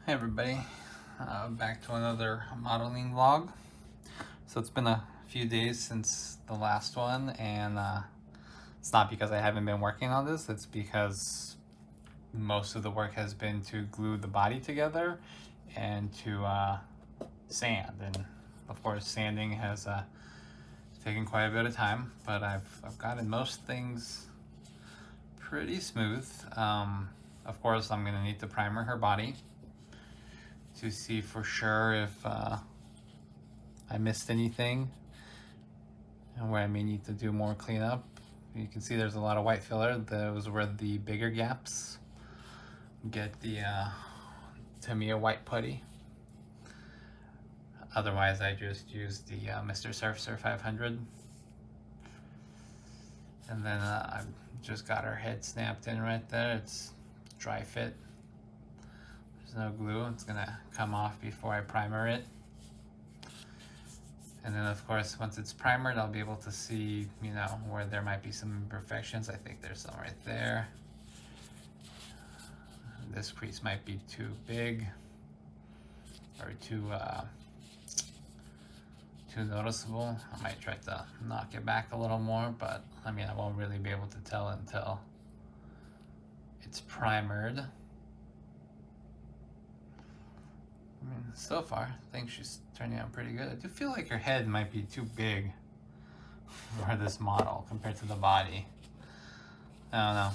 Hey everybody, back to another modeling vlog. So it's been a few days since the last one, and it's not because I haven't been working on this, it's because most of the work has been to glue the body together and to sand. And of course sanding has taken quite a bit of time, but I've gotten most things pretty smooth. Of course I'm going to need to primer her body to see for sure if I missed anything and where I may need to do more cleanup. You can see there's a lot of white filler. Those were the bigger gaps. Get the Tamiya white putty. Otherwise I just used the Mr. Surfer 500. And then I've just got her head snapped in right there. It's dry fit. There's no glue. It's gonna come off before I primer it. And then of course, once it's primered, I'll be able to see, where there might be some imperfections. I think there's some right there. This crease might be too big or too noticeable. I might try to knock it back a little more, but I won't really be able to tell until it's primered. So far, I think she's turning out pretty good. I do feel like her head might be too big for this model compared to the body. I don't know.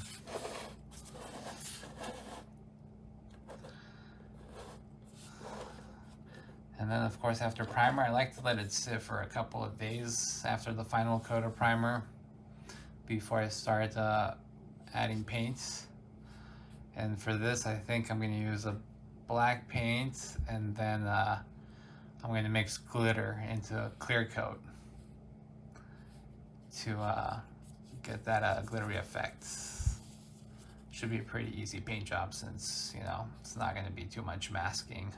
And then of course after primer, I like to let it sit for a couple of days after the final coat of primer before I start adding paints. And for this, I think I'm going to use a black paint, and then I'm going to mix glitter into a clear coat to get that glittery effect. Should be a pretty easy paint job since, it's not going to be too much masking.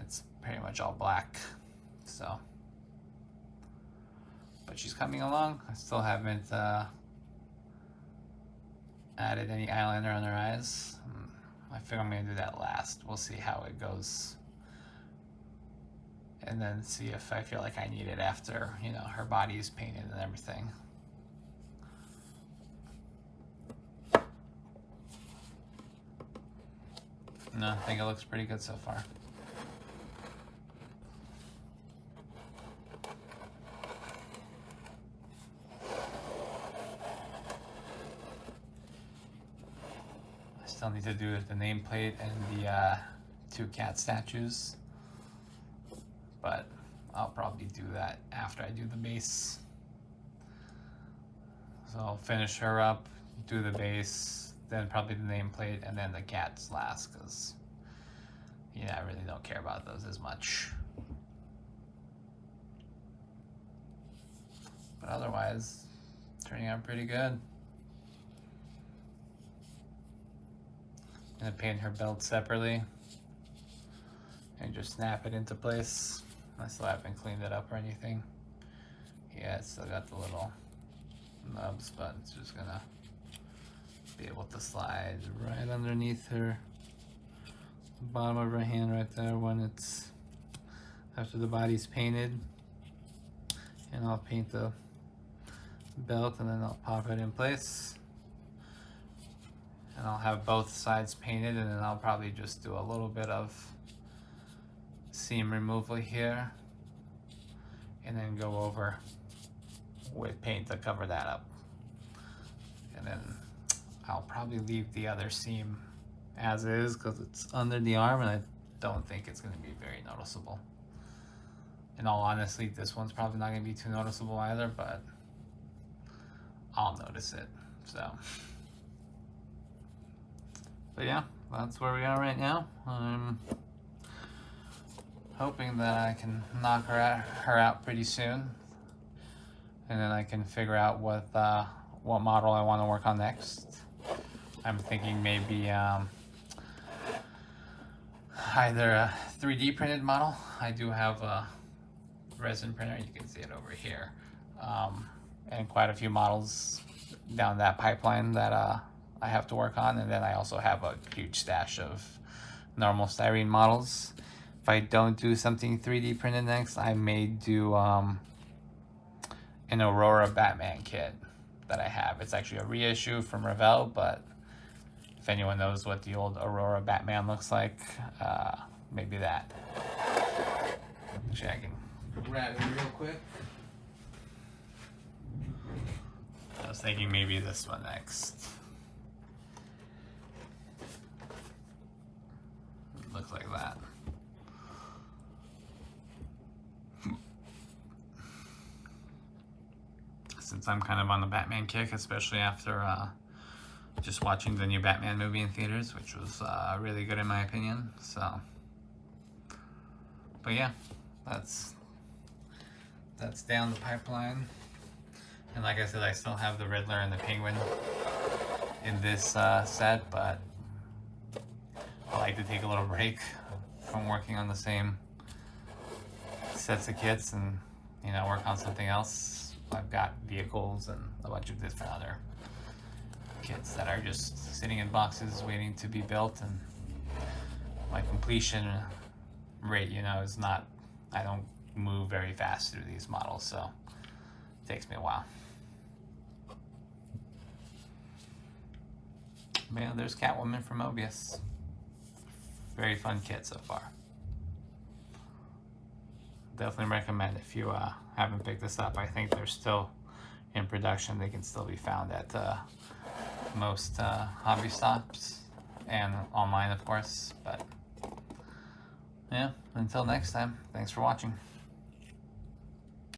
It's pretty much all black, so. But she's coming along. I still haven't added any eyeliner on her eyes. I think I'm gonna do that last. We'll see how it goes. And then see if I feel like I need it after, her body is painted and everything. No, I think it looks pretty good so far. Still need to do the nameplate and the 2 cat statues, but I'll probably do that after I do the base. So I'll finish her up, do the base, then probably the nameplate, and then the cats last, because I really don't care about those as much. But otherwise, turning out pretty good. I'm gonna paint her belt separately and just snap it into place. I still haven't cleaned it up or anything. Yeah, it's still got the little nubs, but it's just gonna be able to slide right underneath her, the bottom of her hand right there when it's after the body's painted. And I'll paint the belt and then I'll pop it in place. And I'll have both sides painted, and then I'll probably just do a little bit of seam removal here and then go over with paint to cover that up. And then I'll probably leave the other seam as is because it's under the arm and I don't think it's going to be very noticeable. In all honesty, this one's probably not going to be too noticeable either, but I'll notice it. So. But yeah, that's where we are right now. I'm hoping that I can knock her out pretty soon, and then I can figure out what model I want to work on next. I'm thinking maybe either a 3D printed model. I do have a resin printer. You can see it over here, and quite a few models down that pipeline that I have to work on, and then I also have a huge stash of normal styrene models. If I don't do something 3D printed next, I may do an Aurora Batman kit that I have. It's actually a reissue from Revell, but if anyone knows what the old Aurora Batman looks like, maybe that. Actually, I can grab it real quick. I was thinking maybe this one next. It looks like that. Since I'm kind of on the Batman kick, especially after just watching the new Batman movie in theaters, which was really good in my opinion. So, but yeah, that's down the pipeline. And like I said, I still have the Riddler and the Penguin in this set, but I like to take a little break from working on the same sets of kits and, you know, work on something else. I've got vehicles and a bunch of different other kits that are just sitting in boxes waiting to be built, and my completion rate, you know, is not, I don't move very fast through these models, so it takes me a while. But yeah, there's Catwoman from Moebius. Very fun kit so far. Definitely recommend if you haven't picked this up. I think they're still in production. They can still be found at most hobby shops and online, of course. But yeah, until next time, thanks for watching.